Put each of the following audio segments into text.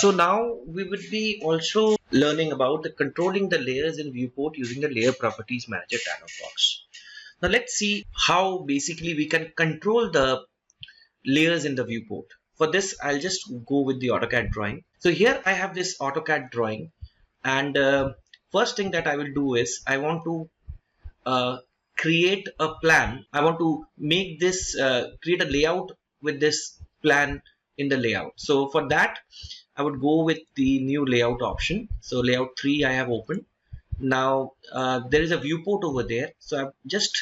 So now we would be also learning about the controlling the layers in Viewport using the Layer Properties Manager dialog box. Now let's see how basically we can control the layers in the Viewport. For this, I'll just go with the AutoCAD drawing. So here I have this AutoCAD drawing, and first thing that I will do is I want to create a plan. I want to make this create a layout with this plan in the layout. So for that, I would go with the new layout option. So layout 3 I have opened. Now there is a viewport over there, so I've just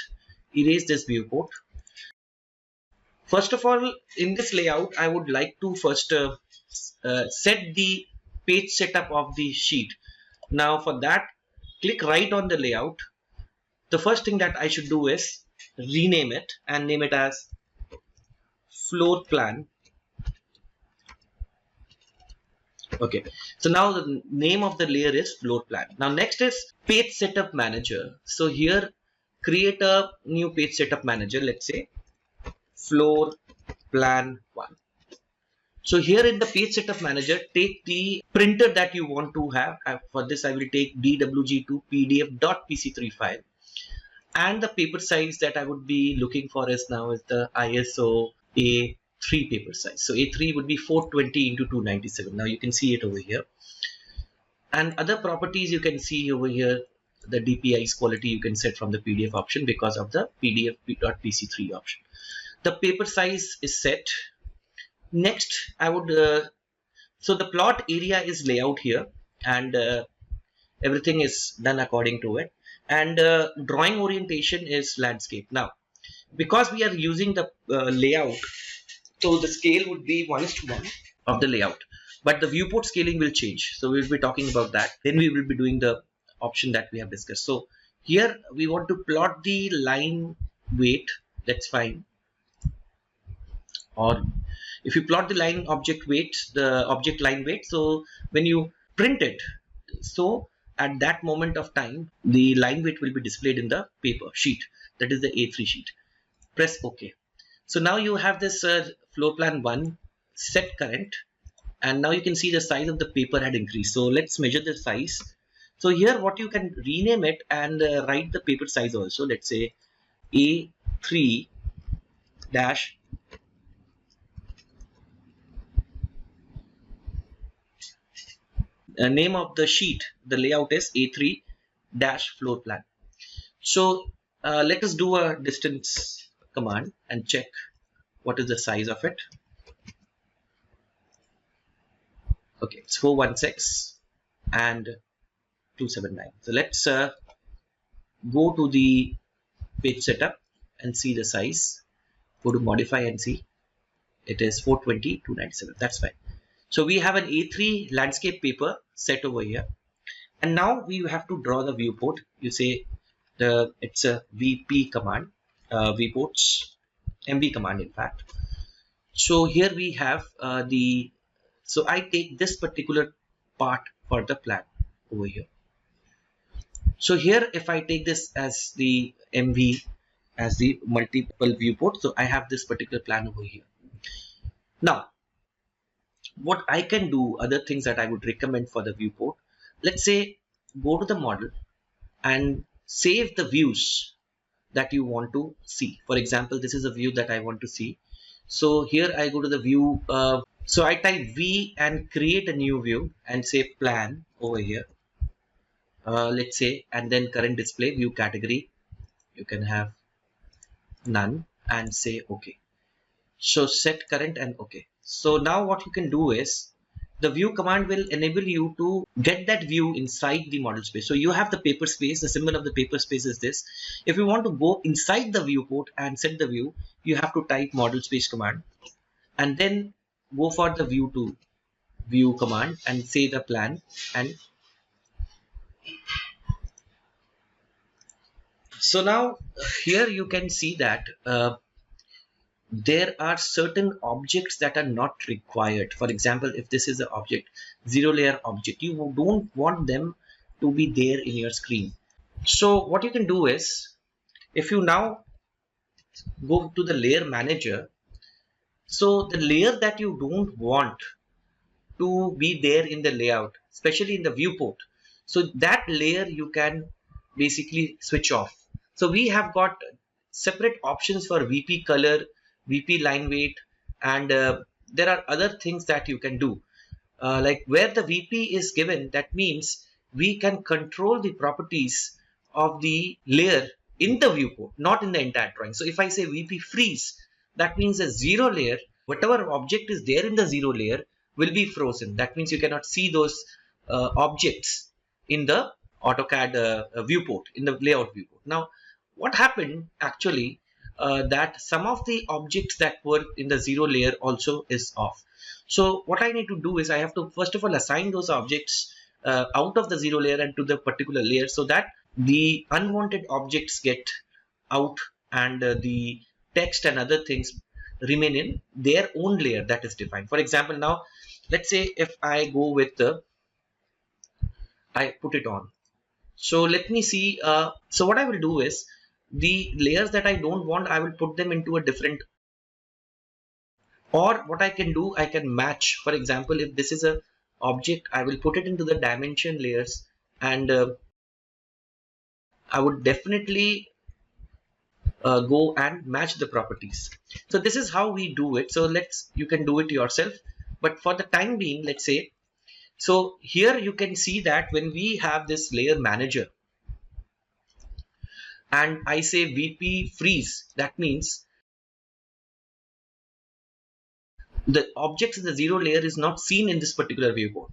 erased this viewport. First of all, in this layout I would like to first set the page setup of the sheet. Now for that, click right on the layout. The first thing that I should do is rename it and name it as floor plan. Okay, so now the name of the layer is floor plan. Now next is page setup manager. So here create a new page setup manager. Let's say floor plan 1. So here in the page setup manager, take the printer that you want to have. For this I will take dwg2 pdf.pc3 file, and the paper size that I would be looking for is now is the ISO A3 paper size. So A3 would be 420 into 297. Now you can see it over here. And other properties you can see over here, the DPI's quality you can set from the PDF option because of the PDF.pc3 option. The paper size is set. Next, I would, so the plot area is layout here, and everything is done according to it. And drawing orientation is landscape. Now, because we are using the layout, so the scale would be 1:1 of the layout, but the viewport scaling will change. So we'll be talking about that. Then we will be doing the option that we have discussed. So here we want to plot the line weight. That's fine. Or if you plot the line object weight, the object line weight, so when you print it, so at that moment of time, the line weight will be displayed in the paper sheet, that is the A3 sheet. Press OK. So now you have this floor plan 1 set current, and now you can see the size of the paper had increased. So let's measure the size. So here what you can rename it and write the paper size also. Let's say A3 dash name of the sheet, the layout is A3 dash floor plan. So let us do a distance command and check what is the size of it. Okay, it's 416 and 279. So let's go to the page setup and see the size. Go to modify and see it is 420 297. That's fine. So we have an A3 landscape paper set over here, and now we have to draw the viewport. You say it's a VP command, Viewports, MV command in fact. So here we have so I take this particular part for the plan over here. So here if I take this as the MV, as the multiple viewport, so I have this particular plan over here. Now what I can do, other things that I would recommend for the viewport, let's say go to the model and save the views that you want to see. For example, this is a view that I want to see. So here I go to the view, so I type V and create a new view and say plan over here. Let's say, and then current display view category, you can have none and say OK. So set current and OK. So now what you can do is the view command will enable you to get that view inside the model space. So you have the paper space, the symbol of the paper space is this. If you want to go inside the viewport and set the view, you have to type model space command and then go for the view to view command and say the plan. And so now here you can see that there are certain objects that are not required. For example, if this is an object, zero layer object, you don't want them to be there in your screen. So what you can do is, if you now go to the layer manager, so the layer that you don't want to be there in the layout, especially in the viewport. So that layer you can basically switch off. So we have got separate options for VP color, VP line weight, and there are other things that you can do. Like where the VP is given, that means we can control the properties of the layer in the viewport, not in the entire drawing. So if I say VP freeze, that means a zero layer, whatever object is there in the zero layer will be frozen. That means you cannot see those objects in the AutoCAD viewport, in the layout viewport. Now, what happened actually, that some of the objects that were in the zero layer also is off. So what I need to do is I have to first of all assign those objects out of the zero layer and to the particular layer, so that the unwanted objects get out and the text and other things remain in their own layer that is defined. For example, now let's say if I go with the, I put it on. So let me see. So what I will do is the layers that I don't want, I will put them into a different, or what I can do, I can match. For example, if this is a object, I will put it into the dimension layers, and I would definitely go and match the properties. So this is how we do it. So you can do it yourself, but for the time being, let's say, so here you can see that when we have this layer manager and I say VP freeze, that means the objects in the zero layer is not seen in this particular viewport.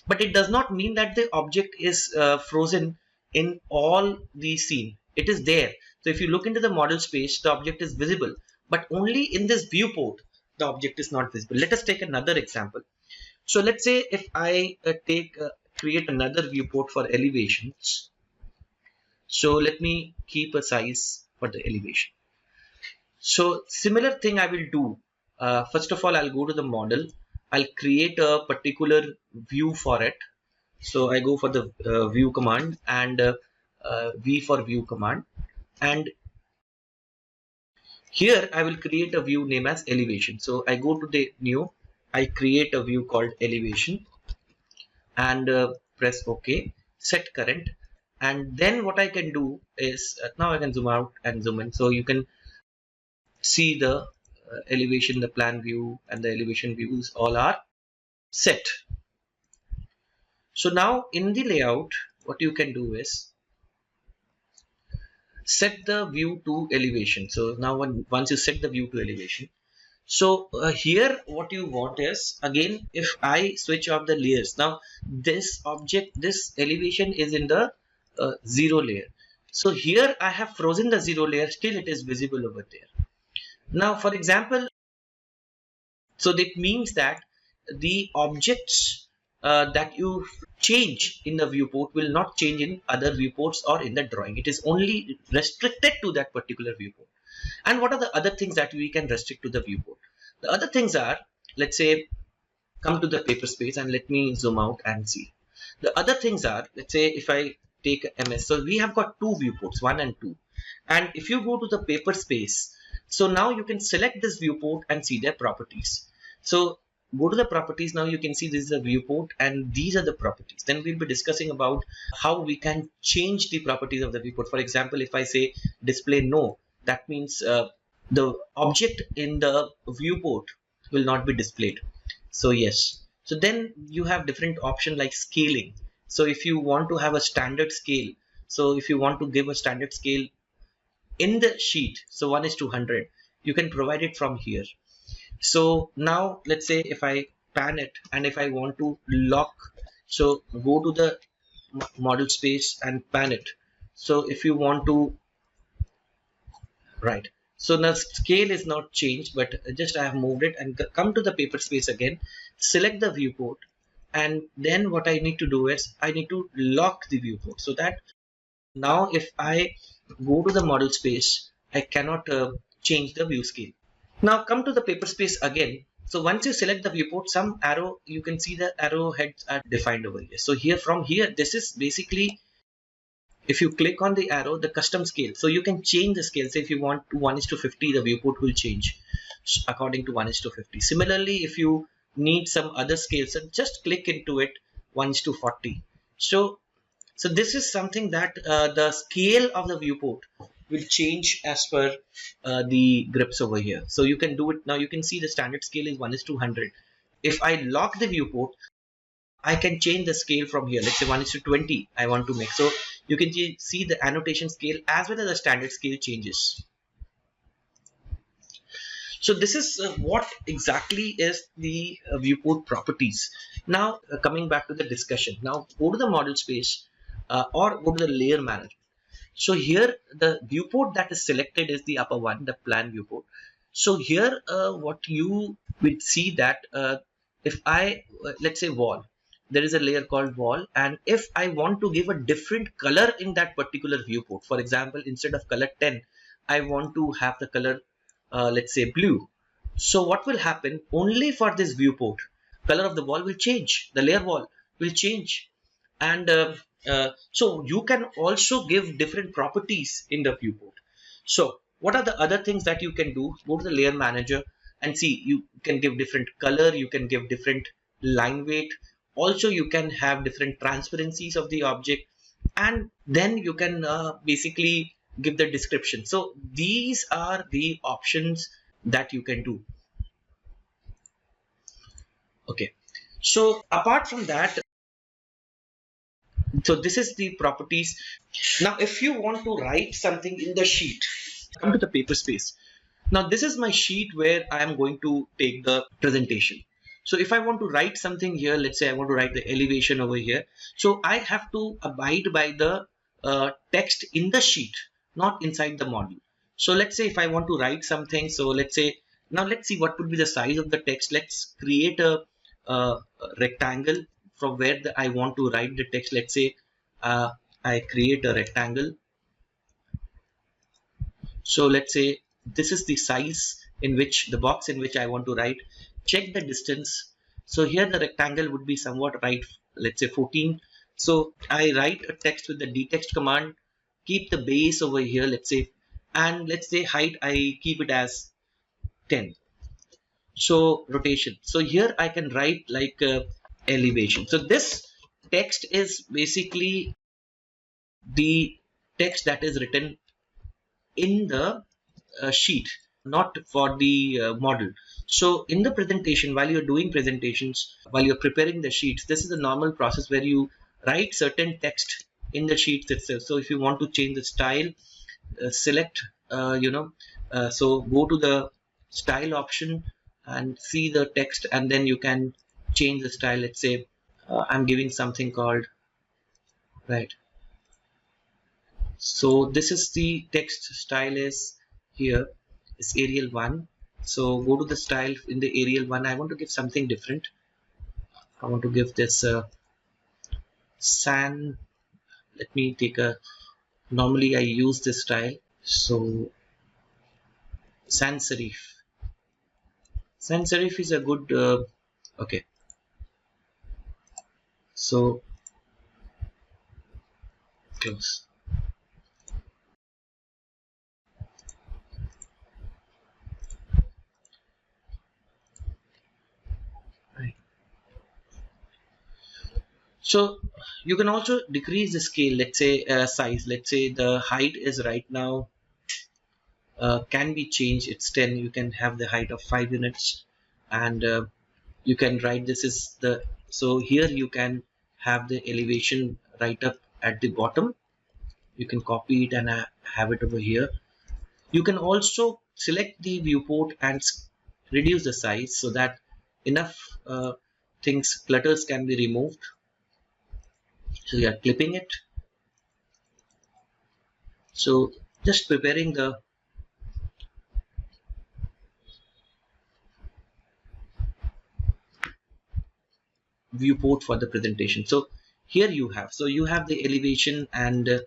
But it does not mean that the object is frozen in all the scene. It is there. So if you look into the model space, the object is visible, but only in this viewport the object is not visible. Let us take another example. So let's say if I create another viewport for elevations. So let me keep a size for the elevation. So similar thing I will do. First of all, I'll go to the model. I'll create a particular view for it. So I go for the view command and V for view command, and here I will create a view name as elevation. So I go to the new, I create a view called elevation and press OK, set current, and then what I can do is now I can zoom out and zoom in, so you can see the elevation, the plan view and the elevation views all are set. So now in the layout, what you can do is set the view to elevation. So now once you set the view to elevation, so here what you want is, again, if I switch off the layers, now this object, this elevation is in the zero layer. So here I have frozen the zero layer, still it is visible over there. Now for example, so that means that the objects that you change in the viewport will not change in other viewports or in the drawing. It is only restricted to that particular viewport. And what are the other things that we can restrict to the viewport? The other things are, let's say, come to the paper space and let me zoom out and see. The other things are, let's say if I take MS, so we have got two viewports, 1 and 2. And if you go to the paper space, so now you can select this viewport and see their properties. So go to the properties. Now you can see this is a viewport and these are the properties. Then we'll be discussing about how we can change the properties of the viewport. For example, if I say display no, that means the object in the viewport will not be displayed. So yes. So then you have different options like scaling. So if you want to have a standard scale, so if you want to give a standard scale in the sheet, so 1:100, you can provide it from here. So now let's say if I pan it and if I want to lock, so go to the model space and pan it. So if you want to, right, so now scale is not changed, but just I have moved it, and come to the paper space again, select the viewport, and then what I need to do is I need to lock the viewport, so that now if I go to the model space, I cannot change the view scale. Now come to the paper space again. So once you select the viewport, some arrow, you can see the arrowheads are defined over here. So here, from here, this is basically, if you click on the arrow, the custom scale. So you can change the scale. Say if you want to 1:50, the viewport will change according to 1:50. Similarly, if you need some other scales, so just click into it 1:40. So this is something that the scale of the viewport will change as per the grips over here. So you can do it now. You can see the standard scale is 1:100. If I lock the viewport, I can change the scale from here. Let's say 1:20 I want to make. So you can see the annotation scale as well as the standard scale changes. So this is what exactly is the viewport properties. Now coming back to the discussion. Now go to the model space or go to the layer manager. So here the viewport that is selected is the upper one, the plan viewport. So here what you will see that if I let's say wall, there is a layer called wall, and if I want to give a different color in that particular viewport, for example, instead of color 10 I want to have the color let's say blue. So what will happen, only for this viewport color of the wall will change, the layer wall will change. And so you can also give different properties in the viewport. So what are the other things that you can do? Go to the layer manager and see, you can give different color, you can give different line weight, also you can have different transparencies of the object, and then you can basically give the description. So these are the options that you can do. Okay, so apart from that, so this is the properties. Now if you want to write something in the sheet, come to the paper space. Now this is my sheet where I am going to take the presentation. So if I want to write something here, let's say I want to write the elevation over here, so I have to abide by the text in the sheet, not inside the model. So let's say if I want to write something, so let's say, now let's see what would be the size of the text. Let's create a rectangle from where I want to write the text. Let's say I create a rectangle. So let's say this is the size in which the box in which I want to write. Check the distance. So here the rectangle would be somewhat right, let's say 14. So I write a text with the dtext command, keep the base over here, let's say, and let's say height I keep it as 10. So rotation. So here I can write like elevation. So this text is basically the text that is written in the sheet, not for the model. So in the presentation, while you're doing presentations, while you're preparing the sheets, this is a normal process where you write certain text in the sheets itself. So if you want to change the style, select so go to the style option and see the text, and then you can change the style. Let's say I'm giving something called, right, so this is the text style is here is Arial 1. So go to the style in the Arial 1. I want to give something different. I want to give this sans. Let me take a, normally I use this style, so sans serif. Sans serif is a good okay, so close. Right. So you can also decrease the scale, let's say size. Let's say the height is right now can be changed, it's 10. You can have the height of 5 units, and you can write this is the, so here you can have the elevation right up at the bottom. You can copy it and have it over here. You can also select the viewport and reduce the size so that enough things, clutters can be removed. So you are clipping it. So just preparing the viewport for the presentation. So here you have, so you have the elevation, and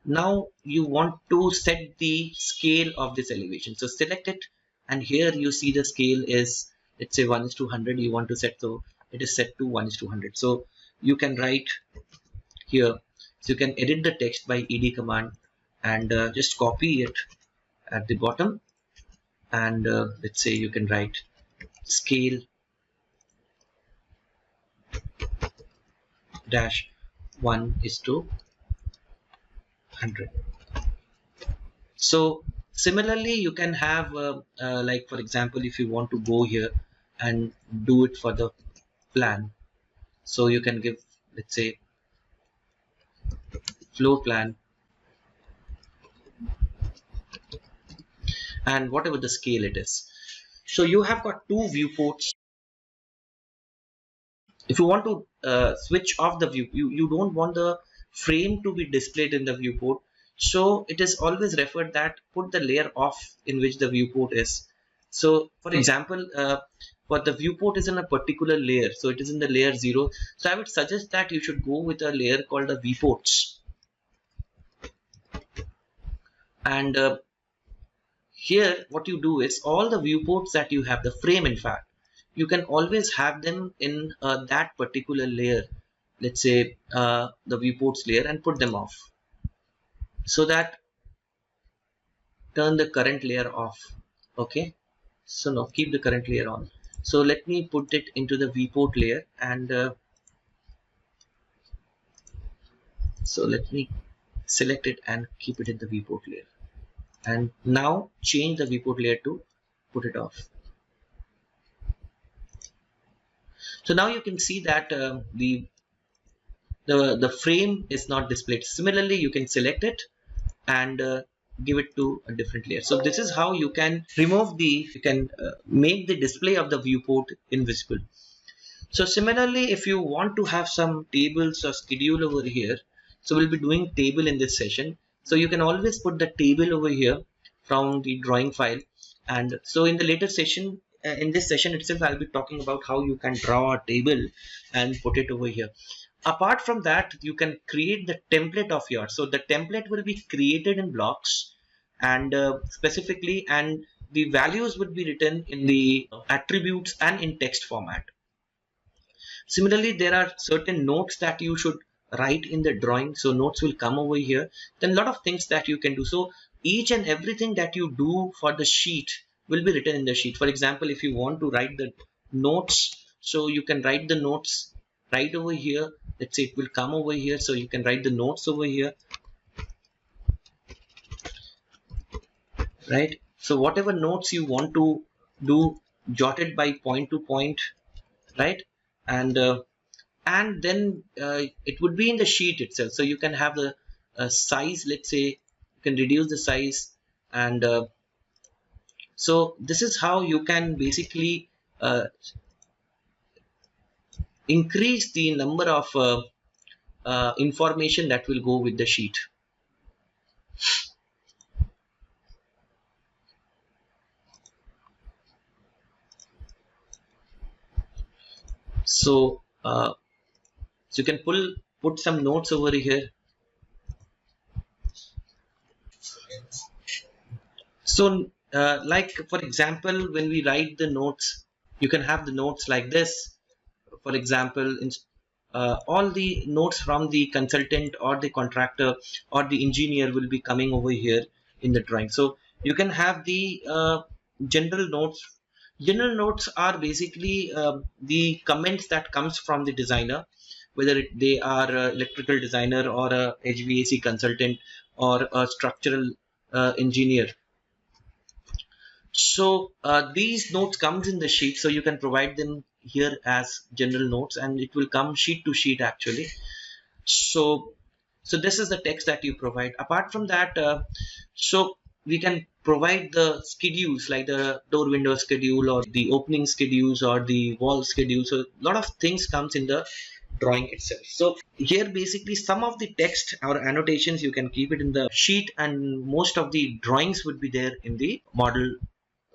now you want to set the scale of this elevation. So select it, and here you see the scale is, let's say 1:100 you want to set, so it is set to 1:100. So you can write here, so you can edit the text by ed command and just copy it at the bottom, and let's say you can write scale dash 1 is to 100. So similarly, you can have like for example, if you want to go here and do it for the plan, so you can give, let's say, floor plan and whatever the scale it is. So you have got two viewports. If you want to switch off the view, you don't want the frame to be displayed in the viewport, so it is always referred that put the layer off in which the viewport is. So for example, for the viewport is in a particular layer, so it is in the layer 0, so I would suggest that you should go with a layer called the Viewports. And here what you do is all the viewports that you have, the frame in fact, you can always have them in that particular layer, let's say the viewports layer, and put them off, so that turn the current layer off. Okay, so now keep the current layer on. So let me put it into the viewport layer, and so let me select it and keep it in the viewport layer, and now change the viewport layer to put it off. So now you can see that the frame is not displayed. Similarly, you can select it and give it to a different layer. So this is how you can make the display of the viewport invisible. So similarly, if you want to have some tables or schedule over here, so we'll be doing table in this session. So you can always put the table over here from the drawing file. And so in the later session, in this session itself, I'll be talking about how you can draw a table and put it over here. Apart from that, you can create the template of yours. So the template will be created in blocks and specifically, and the values would be written in the attributes and in text format. Similarly, there are certain notes that you should write in the drawing. So notes will come over here. Then a lot of things that you can do. So each and everything that you do for the sheet will be written in the sheet. For example, if you want to write the notes, so you can write the notes right over here. Let's say it will come over here. So you can write the notes over here. Right. So whatever notes you want to do, jotted by point to point, right? And then it would be in the sheet itself. So you can have the size, let's say you can reduce the size, and so this is how you can basically increase the number of information that will go with the sheet. So you can put some notes over here. So like for example, when we write the notes, you can have the notes like this. For example, all the notes from the consultant or the contractor or the engineer will be coming over here in the drawing. So you can have the general notes. General notes are basically the comments that comes from the designer, whether they are electrical designer or a HVAC consultant or a structural engineer. So these notes comes in the sheet, so you can provide them here as general notes, and it will come sheet to sheet actually. So this is the text that you provide. Apart from that, so we can provide the schedules like the door window schedule or the opening schedules or the wall schedule. So a lot of things comes in the drawing itself. So here basically some of the text or annotations you can keep it in the sheet, and most of the drawings would be there in the model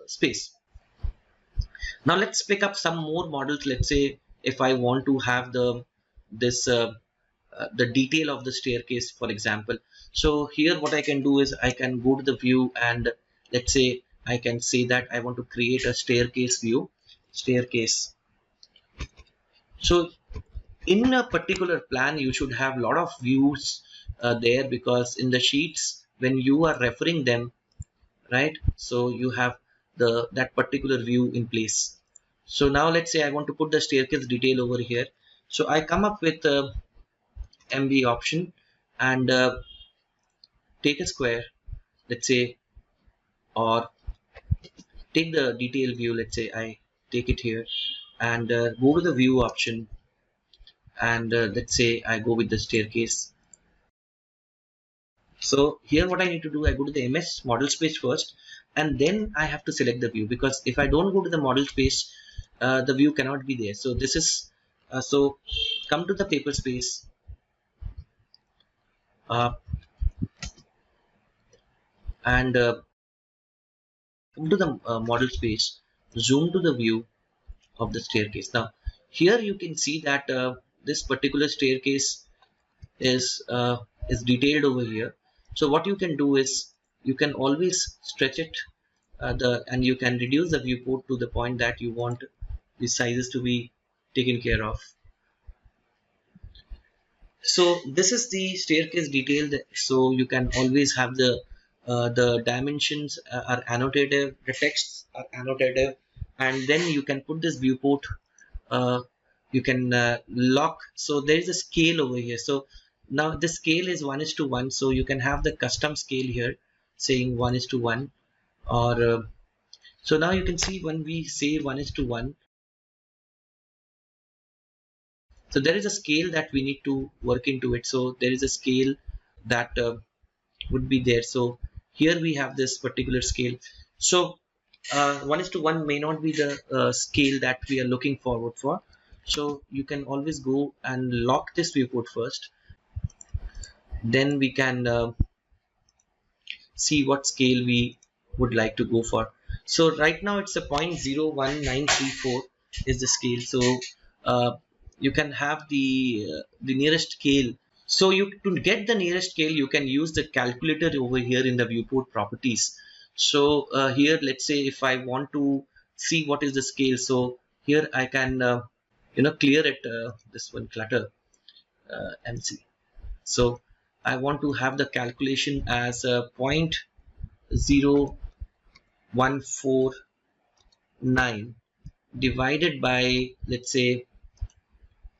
space. Now let's pick up some more models. Let's say if I want to have the detail of the staircase, for example. So here what I can do is I can go to the view, and let's say I can say that I want to create a staircase view, staircase. So in a particular plan you should have a lot of views there, because in the sheets when you are referring them, right, so you have that particular view in place. So now let's say I want to put the staircase detail over here. So I come up with MB option and take a square, let's say, or take the detail view, let's say I take it here, and go to the view option, and let's say I go with the staircase. So here what I need to do, I go to the MS model space first, and then I have to select the view, because if I don't go to the model space, the view cannot be there. So this is so come to the paper space, uh, and come to the model space, zoom to the view of the staircase. Now here you can see that this particular staircase is detailed over here. So what you can do is you can always stretch it and you can reduce the viewport to the point that you want the sizes to be taken care of. So this is the staircase detailed, so you can always have the dimensions are annotative, the texts are annotative, and then you can put this viewport, you can lock. So there is a scale over here. So now the scale is 1:1, so you can have the custom scale here saying 1:1, or so now you can see when we say 1:1, so there is a scale that we need to work into it. So there is a scale that would be there. So here we have this particular scale. So 1:1 may not be the scale that we are looking forward for. So you can always go and lock this viewport first. Then we can see what scale we would like to go for. So right now it's a 0.01934 is the scale. So you can have the nearest scale. So you to get the nearest scale, you can use the calculator over here in the viewport properties. So here, let's say if I want to see what is the scale, so here I can clear it, this one clutter MC. So I want to have the calculation as a 0.0149 divided by, let's say,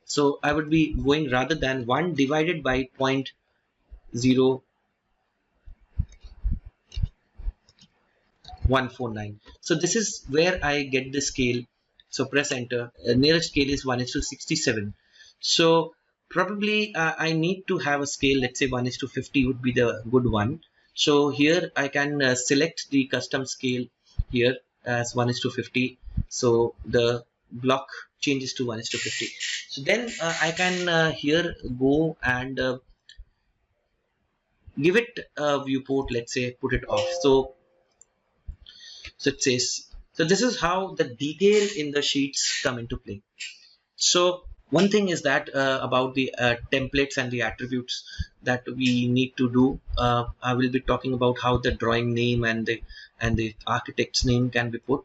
so I would be going rather than 1 divided by 0.0149. So this is where I get the scale. So press enter. Nearest scale is 1:67. So probably I need to have a scale, let's say 1:50 would be the good one. So here I can select the custom scale here as 1:50. So the block changes to 1:50. So then I can here go and give it a viewport, let's say put it off. So it says, so this is how the detail in the sheets come into play. So one thing is that about the templates and the attributes that we need to do. I will be talking about how the drawing name and the architect's name can be put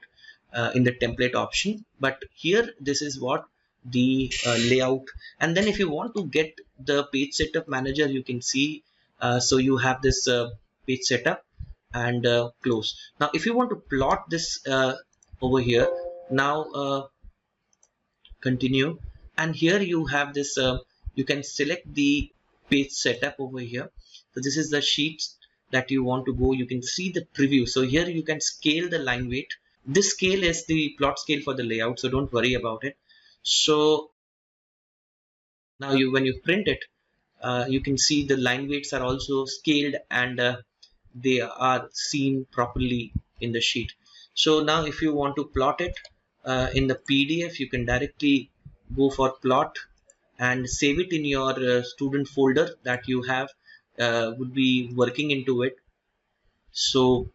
in the template option. But here this is what the layout. And then if you want to get the page setup manager, you can see so you have this page setup and close. Now if you want to plot this over here, now continue, and here you have this you can select the page setup over here. So this is the sheets that you want to go. You can see the preview. So here you can scale the line weight. This scale is the plot scale for the layout, so don't worry about it. So now when you print it, you can see the line weights are also scaled, and they are seen properly in the sheet. So now if you want to plot it in the PDF, you can directly go for plot and save it in your student folder that you have would be working into it. So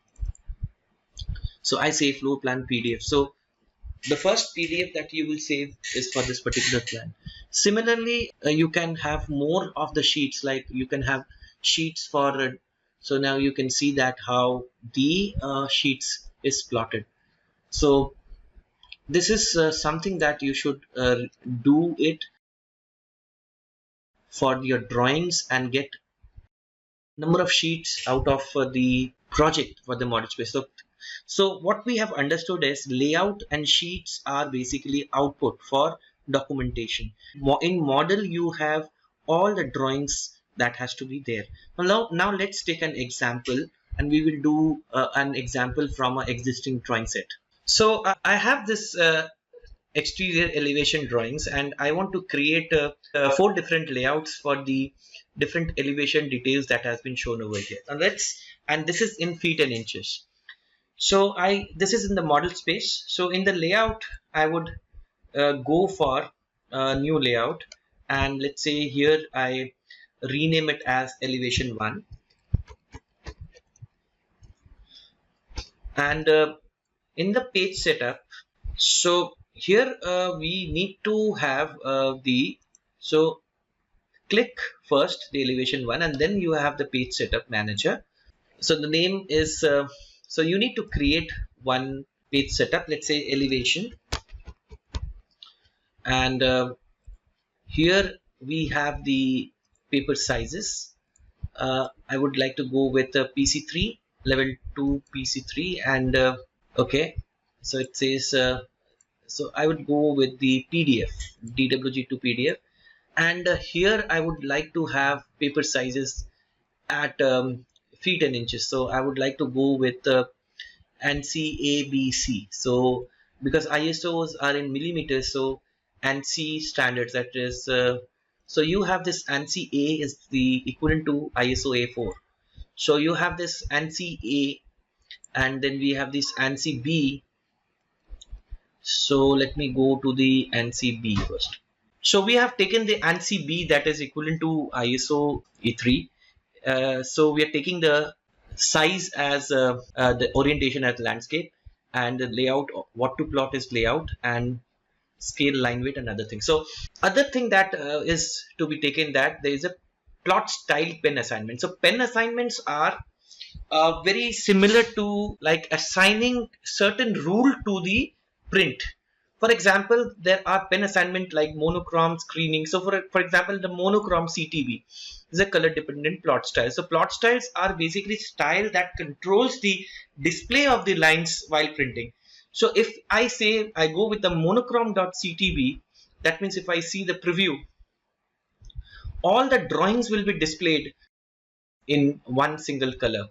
I say floor plan PDF. So the first PDF that you will save is for this particular plan. Similarly, you can have more of the sheets, like you can have sheets for so now you can see that how the sheets is plotted. So this is something that you should do it for your drawings and get number of sheets out of the project for the model space. So what we have understood is layout and sheets are basically output for documentation. In model you have all the drawings that has to be there. Now let's take an example, and we will do an example from an existing drawing set. So I have this exterior elevation drawings, and I want to create 4 different layouts for the different elevation details that has been shown over here. And this is in feet and inches. So this is in the model space. So in the layout, I would go for a new layout, and let's say here I rename it as elevation 1, and in the page setup, so here we need to have so click first the elevation 1, and then you have the page setup manager. So the name is so you need to create one page setup, let's say elevation, and here we have the paper sizes. I would like to go with PC3 level 2 PC3, and okay, so it says so I would go with the PDF DWG to PDF, and here I would like to have paper sizes at feet and inches. So I would like to go with ANSI ABC. So because ISOs are in millimeters, so ANSI standards, that is so you have this ANSI A is the equivalent to ISO A4. So you have this ANSI A, and then we have this ANSI B. So let me go to the ANSI B first. So we have taken the ANSI B, that is equivalent to ISO A3. So we are taking the size as the orientation as landscape, and the layout, what to plot is layout, and scale, line weight, and other things. So other thing that is to be taken, that there is a plot style pen assignment. So pen assignments are very similar to like assigning certain rule to the print. For example, there are pen assignment like monochrome, screening. So for example, the monochrome CTB is a color dependent plot style. So plot styles are basically style that controls the display of the lines while printing. So if I say I go with the monochrome.ctb, that means if I see the preview, all the drawings will be displayed in one single color.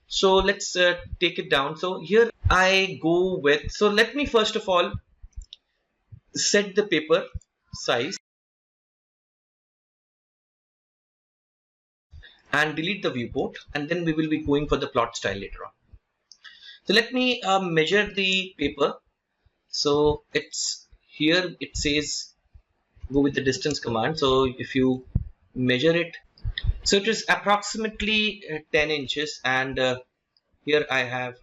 So let's take it down. So here I go with, so let me first of all set the paper size and delete the viewport, and then we will be going for the plot style later on. So let me measure the paper. So it's here, it says go with the distance command. So if you measure it, so it is approximately 10 inches, and here I have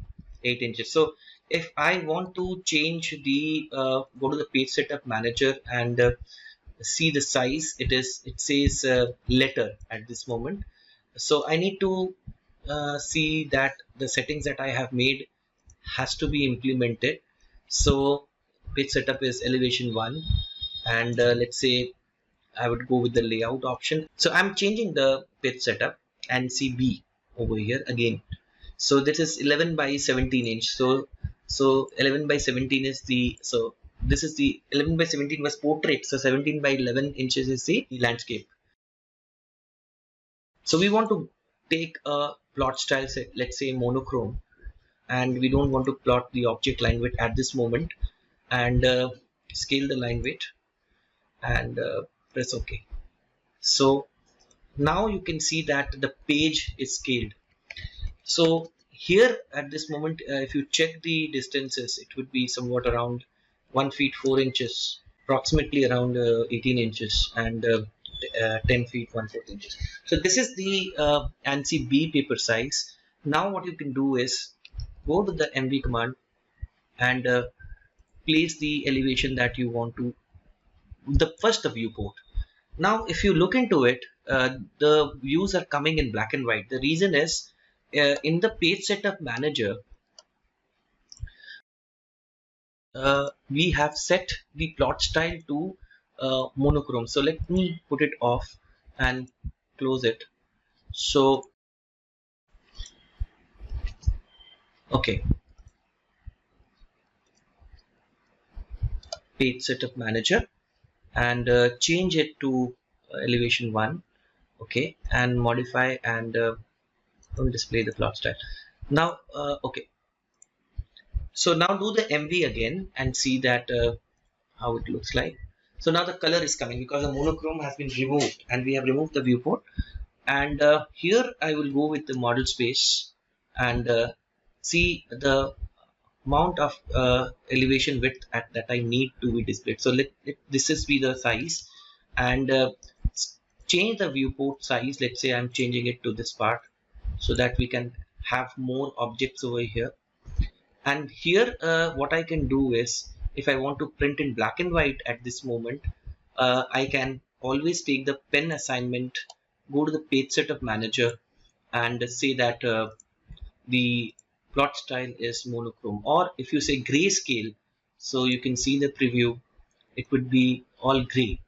8 inches. So if I want to change the go to the page setup manager and see the size, it says letter at this moment. So I need to see that the settings that I have made has to be implemented. So page setup is elevation 1, and let's say I would go with the layout option. So I'm changing the page setup and CB over here again. So this is 11 by 17 inch. So 11 by 17 is the, so this is the 11 by 17 was portrait. So 17 by 11 inches is the landscape. So we want to take a plot style, say, let's say monochrome, and we don't want to plot the object line weight at this moment, and scale the line weight and press OK. So now you can see that the page is scaled. So here at this moment, if you check the distances, it would be somewhat around 1 feet 4 inches, approximately around 18 inches, and 10 feet 1/4 inches. So this is the ANSI B paper size. Now what you can do is go to the MV command and place the elevation that you want to, the viewport. Now if you look into it, the views are coming in black and white. The reason is in the page setup manager, we have set the plot style to monochrome. So let me put it off and close it. So okay, page setup manager, and change it to elevation 1. Okay, and modify and don't display the plot style. Now okay, so now do the MV again and see that how it looks like. So now the color is coming because the monochrome has been removed and we have removed the viewport. And here I will go with the model space and see the amount of elevation width that I need to be displayed. So this is be the size, and change the viewport size. Let's say I'm changing it to this part so that we can have more objects over here. And here what I can do is, if I want to print in black and white at this moment, I can always take the pen assignment, go to the page setup manager and say that the plot style is monochrome, or if you say grayscale, so you can see the preview, it would be all gray.